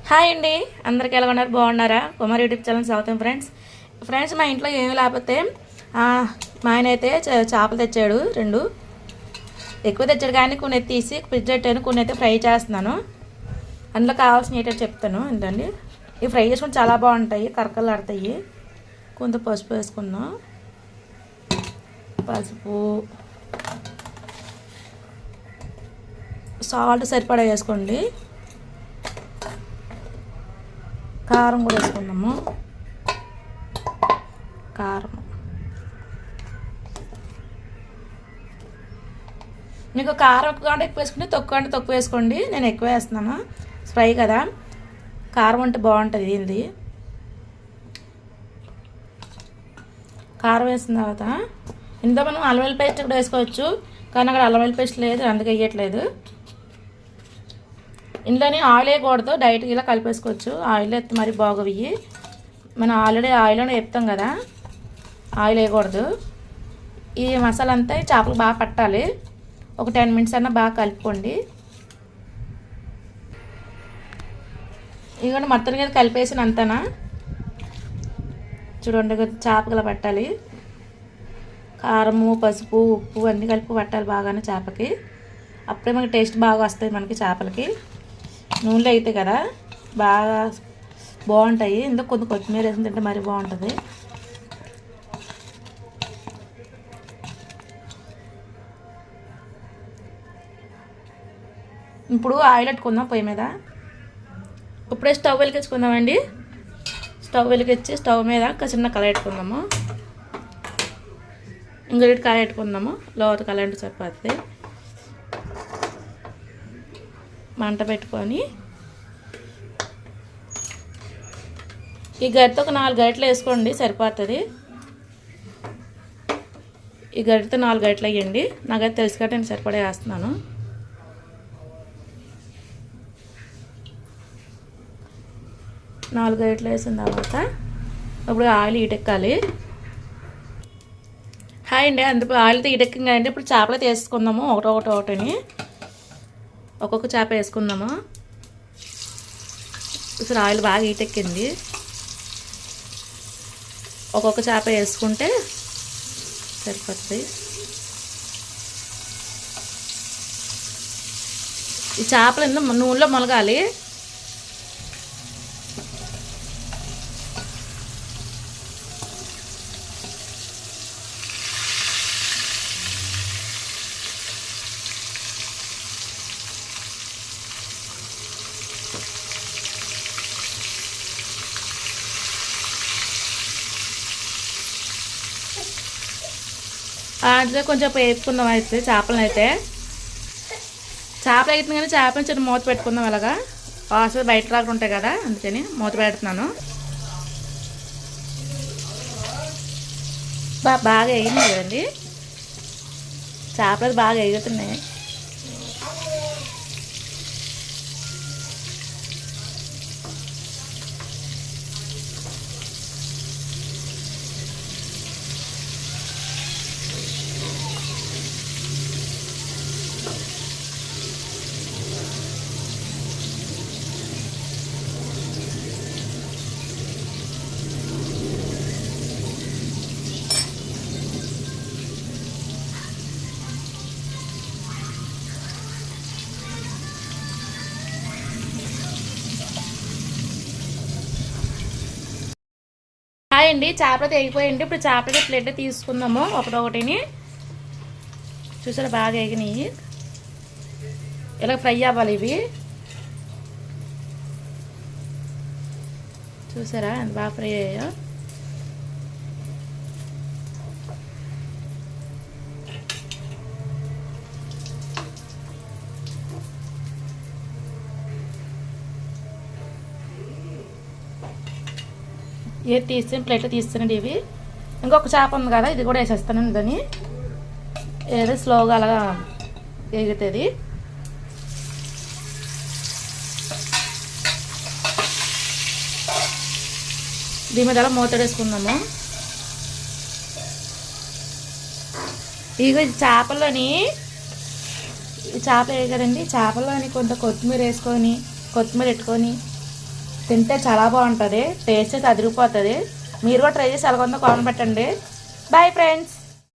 Hi అండి, అందరికీ ఎలా ఉన్నారు? బాగున్నారా? కుమార్ యూట్యూబ్ ఛానల్ స్వాగతం ఫ్రెండ్స్. మా ఇంట్లో ఏమి లేకపోతే మా ఆయన అయితే చేపలు తెచ్చాడు. 2 ఎక్కువ తెచ్చాడు కానీ కొన్ని తీసి ఫ్రిడ్జ్ పెట్టాను, కొన్ని అయితే ఫ్రై చేస్తున్నాను. అందులో కావాల్సిన ఏంటంటే చెప్తాను. ఏంటండి, ఇవి ఫ్రై చేసుకుంటే చాలా బాగుంటాయి, కరకలు ఆడతాయి. కొంత పసుపు వేసుకున్నాం, పసుపు సాల్ట్ సరిపడా వేసుకోండి. కారం కూడా వేసుకుందాము. కారం మీకు కారం ఎక్కువ అంటే ఎక్కువ వేసుకుంటే, తక్కువ అంటే తక్కువ వేసుకోండి. నేను ఎక్కువ వేస్తున్నాను, ఫ్రై కదా. కారం అంటే బాగుంటుంది. ఏంది కారం వేసిన తర్వాత ఇందులో మనం అల్లం వెల్లుల్లి పేస్ట్ కూడా వేసుకోవచ్చు, కానీ అక్కడ అల్లం వెల్లుల్లి పేస్ట్ లేదు, అందుకే వేయట్లేదు. ఇందులోని ఆయిల్ వేయకూడదు, డైరెక్ట్గా ఇలా కలిపేసుకోవచ్చు. ఆయిల్ ఎత్తి మరి బాగోవి. మనం ఆల్రెడీ ఆయిల్లోనే వేపుతాం కదా, ఆయిల్ వేయకూడదు. ఈ మసాలా అంతా చేపలు బాగా పట్టాలి. ఒక 10 మినిట్స్ అన్నా బాగా కలుపుకోండి. ఇదిగోండి, మొత్తం మీద కలిపేసిన అంతనా చూడండి. చేపలు ఇలా పట్టాలి. కారము, పసుపు, ఉప్పు అన్నీ కలిపి పట్టాలి బాగానే చేపకి. అప్పుడే మనకి టేస్ట్ బాగా వస్తుంది. మనకి చేపలకి నూనెలో అయితే కదా బాగా బాగుంటాయి. ఇందులో కొంచెం కొత్తిమీర వేసి తింటే మరీ బాగుంటుంది. ఇప్పుడు ఆయిల్ పెట్టుకుందాం పొయ్యి మీద. ఇప్పుడే స్టవ్ వెలిగించుకుందామండి. స్టవ్ వెలిగించి స్టవ్ మీద చిన్న కళాయి పెట్టుకుందాము. ఇంకొకటి కళాయి పెట్టుకుందాము. లోతు కళాయి అంటే సరిపోతుంది. మంట పెట్టుకొని ఈ గరిటతో ఒక 4 గరిటెలు వేసుకోండి, సరిపోతుంది. ఈ గరిటతో 4 గరిటెలు వేయండి. నాకైతే తెలుసు కాబట్టి నేను సరిపడా వేస్తున్నాను. నాలుగు గరిటెలు వేసిన తర్వాత ఇప్పుడు ఆయిల్ ఈటెక్కాలి. హాయ్ అండి, అందుకు ఆయిల్తో ఈటెక్కింగ్ అంటే ఇప్పుడు చేపలు తీసుకుందాము. ఒకటని ఒక్కొక్క చేప వేసుకుందాము. ఇప్పుడు ఆయిల్ బాగా ఈటెక్కింది. ఒక్కొక్క చేప వేసుకుంటే సరిపోతుంది. ఈ చేపలు నూనెలో మొలగాలి. అందులో కొంచెం వేపుకుందాం. అయితే చేపలను అయితే అవుతుంది కానీ చేపలను చిన్న మూత పెట్టుకుందాం. అలాగా వాసన బయట రాకుండా ఉంటాయి కదా, అందుకని మూత పెడుతున్నాను. బాగా వేగింది కదండి, చేపలు బాగా వేగుతున్నాయి. అండి, చేపలు తెగిపోయింది. ఇప్పుడు చేపలకి ప్లేట్ తీసుకుందాము ఒకటొకటిని. చూసారా బాగా వేగినాయి. ఇలా ఫ్రై అవ్వాలి ఇవి. చూసారా ఎంత బాగా ఫ్రై అయ్యాయో. ఏది తీస్తాను, ప్లేట్లో తీస్తానండి. ఇవి ఇంకొక చేప ఉంది కదా, ఇది కూడా వేసేస్తానండి. దాన్ని ఏదో స్లోగా అలాగా వేగుతుంది. దీని మీద అలా మూత వేసుకుందాము. ఇగో చేపల్లోని చేపలు వేయ కదండి, చేపల్లోని కొంత కొత్తిమీర వేసుకొని, కొత్తిమీర పెట్టుకొని తింటే చాలా బాగుంటుంది, టేస్ట్ అయితే అదిరిపోతుంది. మీరు కూడా ట్రై చేసి ఎలాగొందో కామెంట్ పెట్టండి. Bye friends.